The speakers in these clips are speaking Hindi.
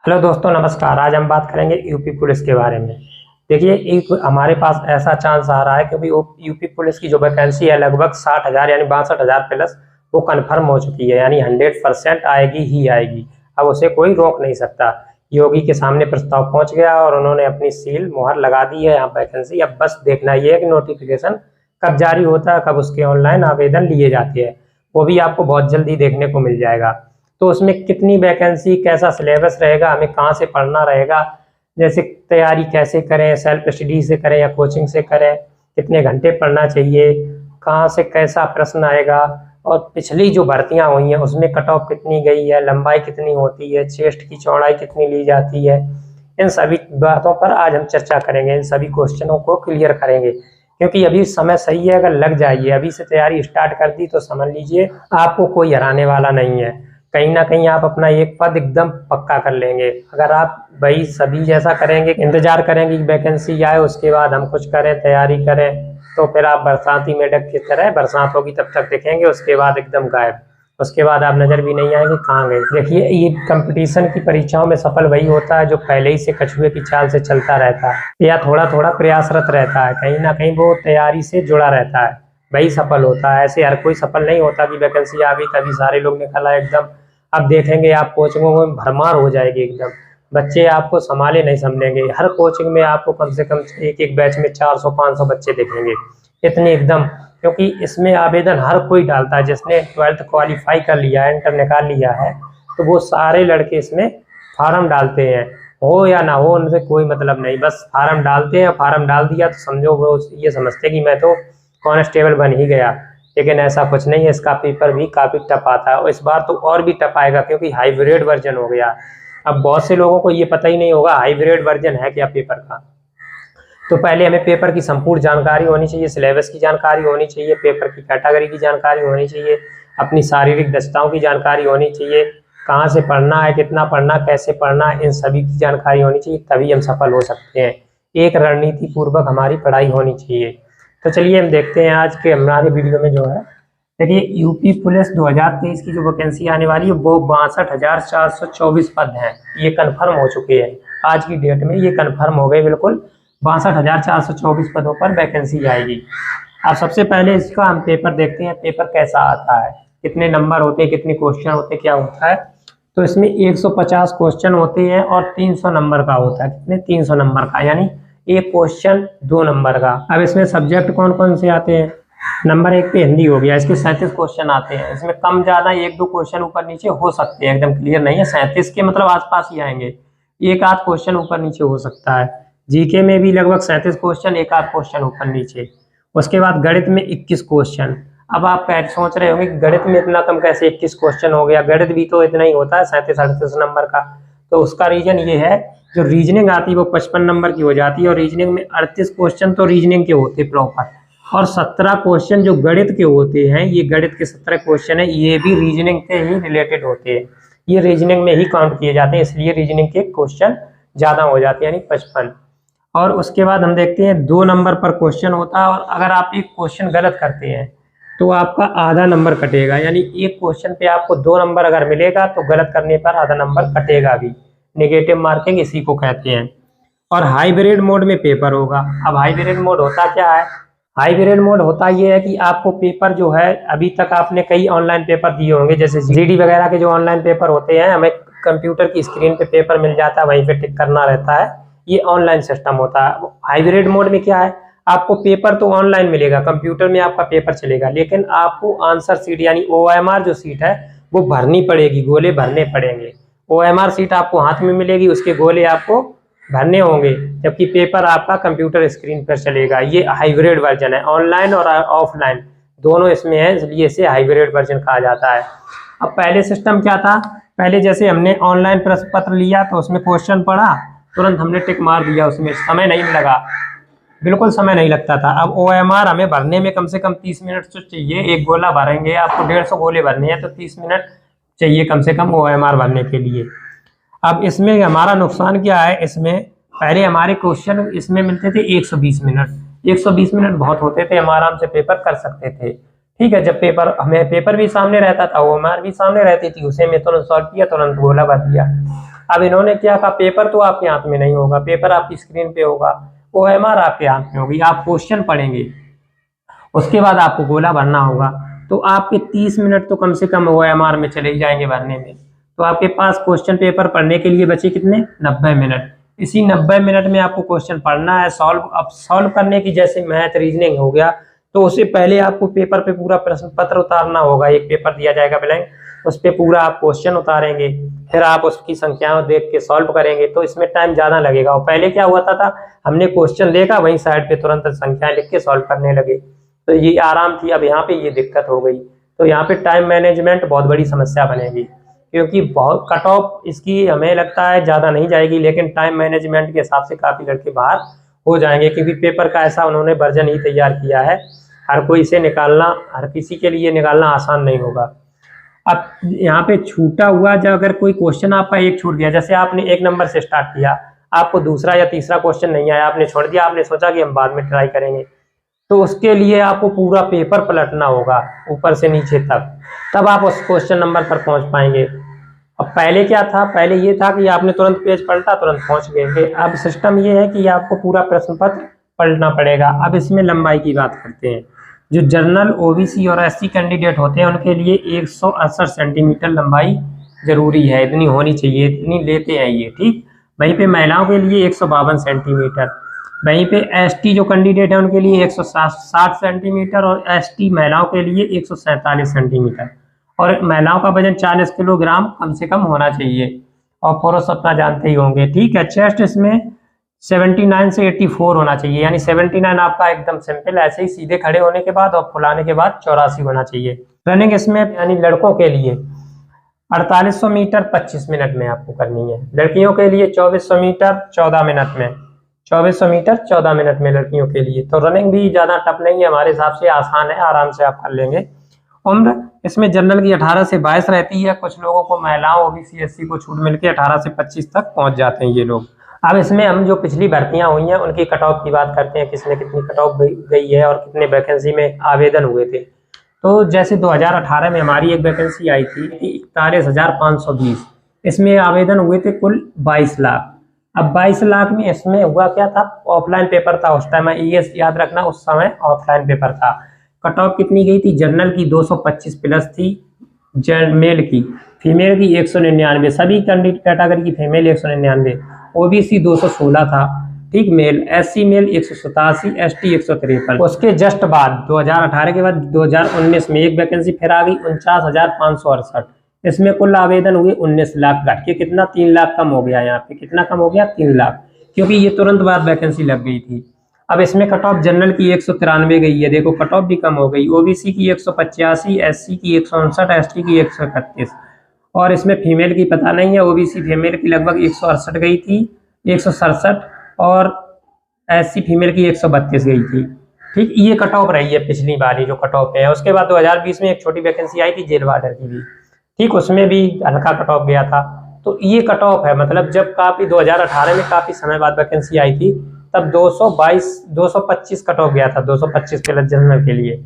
हेलो दोस्तों, नमस्कार। आज हम बात करेंगे यूपी पुलिस के बारे में। देखिए, एक हमारे पास ऐसा चांस आ रहा है क्योंकि वो यूपी पुलिस की जो वैकेंसी है लगभग 60,000 यानी 62,000 प्लस वो कन्फर्म हो चुकी है, यानी 100% आएगी ही आएगी। अब उसे कोई रोक नहीं सकता। योगी के सामने प्रस्ताव पहुंच गया और उन्होंने अपनी सील मुहर लगा दी है यहाँ वैकेंसी। अब बस देखना ये है कि नोटिफिकेशन कब जारी होता है, कब उसके ऑनलाइन आवेदन लिए जाते हैं। वो भी आपको बहुत जल्दी देखने को मिल जाएगा। तो उसमें कितनी वैकेंसी, कैसा सिलेबस रहेगा, हमें कहाँ से पढ़ना रहेगा, जैसे तैयारी कैसे करें, सेल्फ स्टडी से करें या कोचिंग से करें, कितने घंटे पढ़ना चाहिए, कहाँ से कैसा प्रश्न आएगा, और पिछली जो भर्तियां हुई हैं उसमें कट ऑफ कितनी गई है, लंबाई कितनी होती है, चेस्ट की चौड़ाई कितनी ली जाती है, इन सभी बातों पर आज हम चर्चा करेंगे। इन सभी क्वेश्चनों को क्लियर करेंगे क्योंकि अभी समय सही है। अगर लग जाइए, अभी से तैयारी स्टार्ट कर दी तो समझ लीजिए आपको कोई हराने वाला नहीं है। कहीं ना कहीं आप अपना एक पद एकदम पक्का कर लेंगे। अगर आप भाई सभी जैसा करेंगे, इंतजार करेंगे कि वैकेंसी आए उसके बाद हम कुछ करें, तैयारी करें, तो फिर आप बरसाती मेढक की तरह बरसात होगी तब तक दिखेंगे, उसके बाद एकदम गायब। उसके बाद आप नजर भी नहीं आएंगे कहाँ गए। देखिए, ये कंपटीशन की परीक्षाओं में सफल वही होता है जो पहले ही से कछुए की चाल से चलता रहता है या थोड़ा थोड़ा प्रयासरत रहता है, कहीं ना कहीं वो तैयारी से जुड़ा रहता है, वही सफल होता है। ऐसे हर कोई सफल नहीं होता कि वैकेंसी आ गई तभी सारे लोग निकल आए एकदम। अब देखेंगे आप कोचिंगों में भरमार हो जाएगी एकदम, बच्चे आपको संभाले नहीं समझेंगे। हर कोचिंग में आपको कम से कम एक एक बैच में 400-500 बच्चे दिखेंगे, इतने एकदम। क्योंकि इसमें आवेदन हर कोई डालता है, जिसने 12th क्वालिफाई कर लिया है, इंटर निकाल लिया है, तो वो सारे लड़के इसमें फार्म डालते हैं। हो या ना हो उनसे कोई मतलब नहीं, बस फार्म डालते हैं। फार्म डाल दिया तो समझो वो ये समझते कि मैं तो कांस्टेबल बन ही गया, लेकिन ऐसा कुछ नहीं है। इसका पेपर भी काफ़ी टफ आता है और इस बार तो और भी टफ आएगा क्योंकि हाइब्रिड वर्जन हो गया। अब बहुत से लोगों को ये पता ही नहीं होगा हाइब्रिड वर्जन है क्या पेपर का। तो पहले हमें पेपर की संपूर्ण जानकारी होनी चाहिए, सिलेबस की जानकारी होनी चाहिए, पेपर की कैटेगरी की जानकारी होनी चाहिए, अपनी शारीरिक दक्षताओं की जानकारी होनी चाहिए, कहाँ से पढ़ना है, कितना पढ़ना, कैसे पढ़ना, इन सभी की जानकारी होनी चाहिए, तभी हम सफल हो सकते हैं। एक रणनीति पूर्वक हमारी पढ़ाई होनी चाहिए। तो चलिए हम देखते हैं आज के हमारे वीडियो में जो है। देखिए, यूपी पुलिस 2023 की जो वैकेंसी आने वाली है वो 62,424 पद हैं। ये कन्फर्म हो चुके हैं, आज की डेट में ये कन्फर्म हो गए बिल्कुल। 62,424 पदों पर वैकेंसी आएगी। अब सबसे पहले इसका हम पेपर देखते हैं, पेपर कैसा आता है, कितने नंबर होते हैं, कितने क्वेश्चन होते हैं, क्या होता है। तो इसमें 150 क्वेश्चन होते हैं और 300 नंबर का होता है। कितने? 300 नंबर का, यानी एक क्वेश्चन 2 नंबर का। अब इसमें सब्जेक्ट कौन कौन से आते हैं? नंबर 1 पे हिंदी हो गया, इसके 37 क्वेश्चन आते हैं। इसमें कम ज्यादा 1-2 क्वेश्चन ऊपर नीचे हो सकते हैं, एकदम क्लियर नहीं है। 37 के मतलब आसपास ही आएंगे, एक आध क्वेश्चन ऊपर नीचे हो सकता है। जीके में भी लगभग 37 क्वेश्चन, एक आध क्वेश्चन ऊपर नीचे। उसके बाद गणित में 21 क्वेश्चन। अब आप सोच रहे होंगे कि गणित में इतना कम कैसे 21 क्वेश्चन हो गया, गणित भी तो इतना ही होता है 37-38 नंबर का। तो उसका रीजन ये है, जो रीजनिंग आती है वो 55 नंबर की हो जाती है और रीजनिंग में 38 क्वेश्चन तो रीजनिंग के होते प्रॉपर, और 17 क्वेश्चन जो गणित के होते हैं, ये गणित के 17 क्वेश्चन है, ये भी रीजनिंग से ही रिलेटेड होते हैं। ये रीजनिंग में ही काउंट किए जाते हैं, इसलिए रीजनिंग के क्वेश्चन ज्यादा हो जाते हैं, यानी 55। और उसके बाद हम देखते हैं 2 नंबर पर क्वेश्चन होता है, और अगर आप एक क्वेश्चन गलत करते हैं तो आपका आधा नंबर कटेगा, यानी एक क्वेश्चन पे आपको 2 नंबर अगर मिलेगा तो गलत करने पर आधा नंबर कटेगा भी। नेगेटिव मार्किंग इसी को कहते हैं। और हाइब्रिड मोड में पेपर होगा। अब हाइब्रिड मोड होता क्या है? हाइब्रिड मोड होता ये है कि आपको पेपर जो है, अभी तक आपने कई ऑनलाइन पेपर दिए होंगे, जैसे जीडी वगैरह के जो ऑनलाइन पेपर होते हैं, हमें कंप्यूटर की स्क्रीन पे पेपर मिल जाता है, वहीं पे टिक करना रहता है, ये ऑनलाइन सिस्टम होता है। हाइब्रिड मोड में क्या है, आपको पेपर तो ऑनलाइन मिलेगा, कंप्यूटर में आपका पेपर चलेगा, लेकिन आपको आंसर सीट यानी OMR जो सीट है वो भरनी पड़ेगी, गोले भरने पड़ेंगे। OMR सीट आपको हाथ में मिलेगी, उसके गोले आपको भरने होंगे, जबकि पेपर आपका कंप्यूटर स्क्रीन पर चलेगा। ये हाइब्रिड वर्जन है, ऑनलाइन और ऑफलाइन दोनों इसमें है, इसलिए इसे हाइब्रिड वर्जन कहा जाता है। अब पहले सिस्टम क्या था, पहले जैसे हमने ऑनलाइन प्रश्न पत्र लिया तो उसमें क्वेश्चन पढ़ा, तुरंत हमने टिक मार दिया, उसमें समय नहीं लगा, बिल्कुल समय नहीं लगता था। अब OMR हमें भरने में कम से कम 30 मिनट तो चाहिए। एक गोला भरेंगे, आपको 150 गोले भरने हैं तो 30 मिनट चाहिए कम से कम OMR भरने के लिए। अब इसमें हमारा नुकसान क्या है, इसमें पहले हमारे क्वेश्चन इसमें मिलते थे 120 मिनट। 120 मिनट बहुत होते थे, हम आराम से पेपर कर सकते थे। ठीक है, जब हमें पेपर भी सामने रहता था, OMR भी सामने रहती थी, उसे में तुरंत सॉल्व किया, तुरंत गोला भर दिया। अब इन्होंने क्या कहा, पेपर तो आपके हाथ में नहीं होगा, पेपर आपकी स्क्रीन पे होगा, OMR आपके हाथ में होगी, आप क्वेश्चन पढ़ेंगे, उसके बाद आपको गोला भरना होगा। तो आपके 30 मिनट तो कम से कम OMR में चले ही जाएंगे भरने में। तो आपके पास क्वेश्चन पेपर पढ़ने के लिए बचे कितने, 90 मिनट। इसी 90 मिनट में आपको क्वेश्चन पढ़ना है, सॉल्व। अब सॉल्व करने की, जैसे मैथ रीजनिंग हो गया, तो उससे पहले आपको पेपर पे पूरा प्रश्न पत्र उतारना होगा। एक पेपर दिया जाएगा ब्लैंक, उस पर पूरा आप क्वेश्चन उतारेंगे, फिर आप उसकी संख्याओं देख के सॉल्व करेंगे, तो इसमें टाइम ज़्यादा लगेगा। और पहले क्या हुआ था, हमने क्वेश्चन देखा, वहीं साइड पे तुरंत संख्याएं लिख के सॉल्व करने लगे, तो ये आराम थी। अब यहाँ पे ये दिक्कत हो गई, तो यहाँ पे टाइम मैनेजमेंट बहुत बड़ी समस्या बनेगी, क्योंकि बहुत कट ऑफ इसकी हमें लगता है ज़्यादा नहीं जाएगी, लेकिन टाइम मैनेजमेंट के हिसाब से काफ़ी लड़के बाहर हो जाएंगे, क्योंकि पेपर का ऐसा उन्होंने वर्जन ही तैयार किया है, हर कोई इसे निकालना, हर किसी के लिए निकालना आसान नहीं होगा। अब यहाँ पे छूटा हुआ, जब अगर कोई क्वेश्चन आपका एक छूट गया, जैसे आपने 1 नंबर से स्टार्ट किया, आपको दूसरा या तीसरा क्वेश्चन नहीं आया, आपने छोड़ दिया, आपने सोचा कि हम बाद में ट्राई करेंगे, तो उसके लिए आपको पूरा पेपर पलटना होगा ऊपर से नीचे तक, तब आप उस क्वेश्चन नंबर पर पहुंच पाएंगे। अब पहले क्या था, पहले ये था कि आपने तुरंत पेज पलटा, तुरंत पहुंच गए। अब सिस्टम ये है कि आपको पूरा प्रश्न पत्र पढ़ना पड़ेगा। अब इसमें लंबाई की बात करते हैं। जो जनरल, OBC और SC कैंडिडेट होते हैं, उनके लिए 168 सेंटीमीटर लंबाई जरूरी है, इतनी होनी चाहिए, इतनी लेते हैं ये, ठीक। वहीं पे महिलाओं के लिए 152 सेंटीमीटर, वहीं पे ST जो कैंडिडेट है उनके लिए 160 सेंटीमीटर, और ST महिलाओं के लिए 147 सेंटीमीटर, और महिलाओं का वजन 40 किलोग्राम कम से कम होना चाहिए, और पुरुष अपना जानते ही होंगे, ठीक है। चेस्ट इसमें 79 से 84 होना चाहिए, यानी 79 आपका एकदम सिंपल, ऐसे ही सीधे खड़े होने के बाद और फुलाने के बाद 84 होना चाहिए। रनिंग इसमें यानी लड़कों के लिए 4800 मीटर 25 मिनट में आपको करनी है, लड़कियों के लिए 2400 मीटर 14 मिनट में, 2400 मीटर 14 मिनट में लड़कियों के लिए। तो रनिंग भी ज़्यादा टफ नहीं है, हमारे हिसाब से आसान है, आराम से आप कर लेंगे। उम्र इसमें जनरल की 18 से 22 रहती है, कुछ लोगों को, महिलाओं, OBC SC को छूट मिलकर 18 से 25 तक पहुंच जाते हैं ये लोग। अब इसमें हम जो पिछली भर्तियां हुई हैं उनकी कट ऑफ की बात करते हैं, किसमें कितनी कट ऑफ गई है और कितने वैकेंसी में आवेदन हुए थे। तो जैसे 2018 में हमारी एक वैकेंसी आई थी 41,520, इसमें आवेदन हुए थे कुल 22 लाख। अब 22 लाख में इसमें हुआ क्या था, ऑफलाइन पेपर था उस टाइम, ये याद रखना उस समय ऑफलाइन पेपर था। कट ऑफ कितनी गई थी, जनरल की 225 प्लस थी, मेल की, फीमेल की 199, सभी कैटेगरी की फीमेल 199, OBC 216 था, ठीक, मेल, SC मेल 187, ST 153। उसके जस्ट बाद 2018 के बाद 2019 में एक वैकेंसी फिर आ गई 49,568, इसमें कुल आवेदन हुए 19 लाख, घट के कितना 3 लाख कम हो गया, यहाँ पे कितना कम हो गया 3 लाख, क्योंकि ये तुरंत बाद वैकेंसी लग गई थी। अब इसमें कट ऑफ जनरल की 193 गई है, देखो कट ऑफ भी कम हो गई, OBC की 185, SC की 159, ST की 131, और इसमें फीमेल की पता नहीं है, OBC फीमेल की लगभग 168 गई थी, 167, और SC फीमेल की 132 गई थी, ठीक। ये कट ऑफ रही है पिछली बार जो कट ऑफ है। उसके बाद 2020 में एक छोटी वैकेंसी आई थी जेल वार्डर की भी, ठीक, उसमें भी हल्का कट ऑफ गया था। तो ये कट ऑफ है, मतलब जब काफ़ी 2018 में काफ़ी समय बाद वैकेंसी आई थी, तब 225 कट ऑफ गया था, 225 प्लस जनरल के लिए।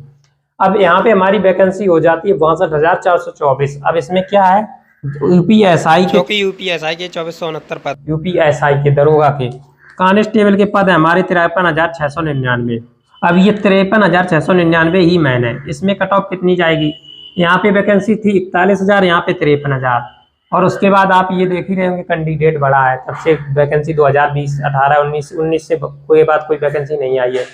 अब यहाँ पे हमारी वैकेंसी हो जाती है 62,424। अब इसमें क्या है, यूपीएसआई के 2469 पद, यूपीएसआई के दरोगा के, कांस्टेबल के पद है हमारे 53,699। अब ये 53,699 ही मैन है। इसमें कट ऑफ कितनी जाएगी, यहाँ पे वैकेंसी थी 41,000, यहाँ पे 53,000, और उसके बाद आप ये देख ही रहे होंगे कैंडिडेट बढ़ा है, तब से वैकेंसी 2020, 18, 19 से कोई वैकेंसी नहीं आई है,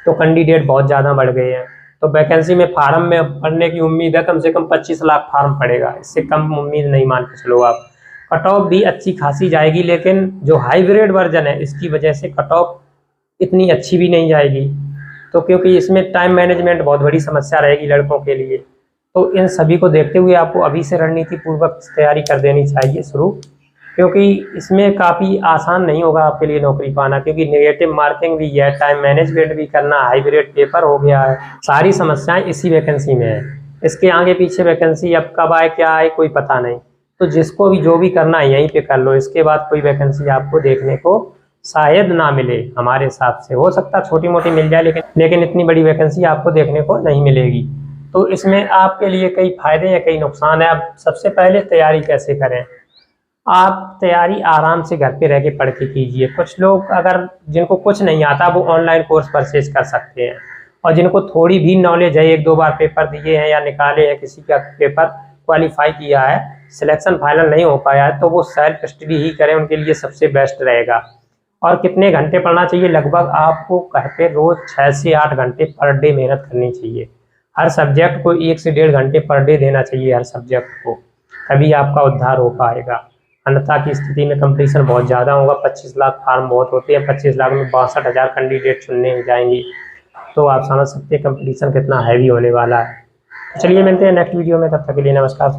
तो कैंडिडेट बहुत ज़्यादा बढ़ गए हैं। तो वैकेंसी में फार्म में पढ़ने की उम्मीद है, कम से कम 25 लाख फार्म पड़ेगा, इससे कम उम्मीद नहीं मान के चलो आप। कट ऑफ भी अच्छी खासी जाएगी, लेकिन जो हाइब्रिड वर्जन है इसकी वजह से कट ऑफ इतनी अच्छी भी नहीं जाएगी, तो क्योंकि इसमें टाइम मैनेजमेंट बहुत बड़ी समस्या रहेगी लड़कों के लिए। तो इन सभी को देखते हुए आपको अभी से रणनीति पूर्वक तैयारी कर देनी चाहिए शुरू, क्योंकि इसमें काफ़ी आसान नहीं होगा आपके लिए नौकरी पाना, क्योंकि नेगेटिव मार्किंग भी है, टाइम मैनेजमेंट भी करना, हाइब्रिड पेपर हो गया है, सारी समस्याएं इसी वैकेंसी में है। इसके आगे पीछे वैकेंसी अब कब आए क्या आए कोई पता नहीं, तो जिसको भी जो भी करना है यहीं पे कर लो, इसके बाद कोई वैकेंसी आपको देखने को शायद ना मिले। हमारे हिसाब से हो सकता है छोटी मोटी मिल जाए, लेकिन इतनी बड़ी वैकेंसी आपको देखने को नहीं मिलेगी। तो इसमें आपके लिए कई फायदे हैं, कई नुकसान है। अब सबसे पहले तैयारी कैसे करें, आप तैयारी आराम से घर पे रह के पढ़ के कीजिए। कुछ लोग अगर जिनको कुछ नहीं आता वो ऑनलाइन कोर्स परचेज कर सकते हैं, और जिनको थोड़ी भी नॉलेज है, 1-2 बार पेपर दिए हैं या निकाले हैं, किसी का पेपर क्वालिफाई किया है, सिलेक्शन फाइनल नहीं हो पाया है, तो वो सेल्फ स्टडी ही करें, उनके लिए सबसे बेस्ट रहेगा। और कितने घंटे पढ़ना चाहिए? लगभग आपको घर पे रोज 6 से 8 घंटे पर डे मेहनत करनी चाहिए। हर सब्जेक्ट को 1 से 1.5 घंटे पर डे देना चाहिए हर सब्जेक्ट को, तभी आपका उद्धार हो पाएगा। अन्यथा की स्थिति में कंपटीशन बहुत ज़्यादा होगा। 25 लाख फार्म बहुत होते हैं, 25 लाख में 62,000 कैंडिडेट चुनने जाएंगी, तो आप समझ सकते हैं कंपटीशन कितना हैवी होने वाला है। चलिए मिलते हैं नेक्स्ट वीडियो में, तब तक के लिए नमस्कार।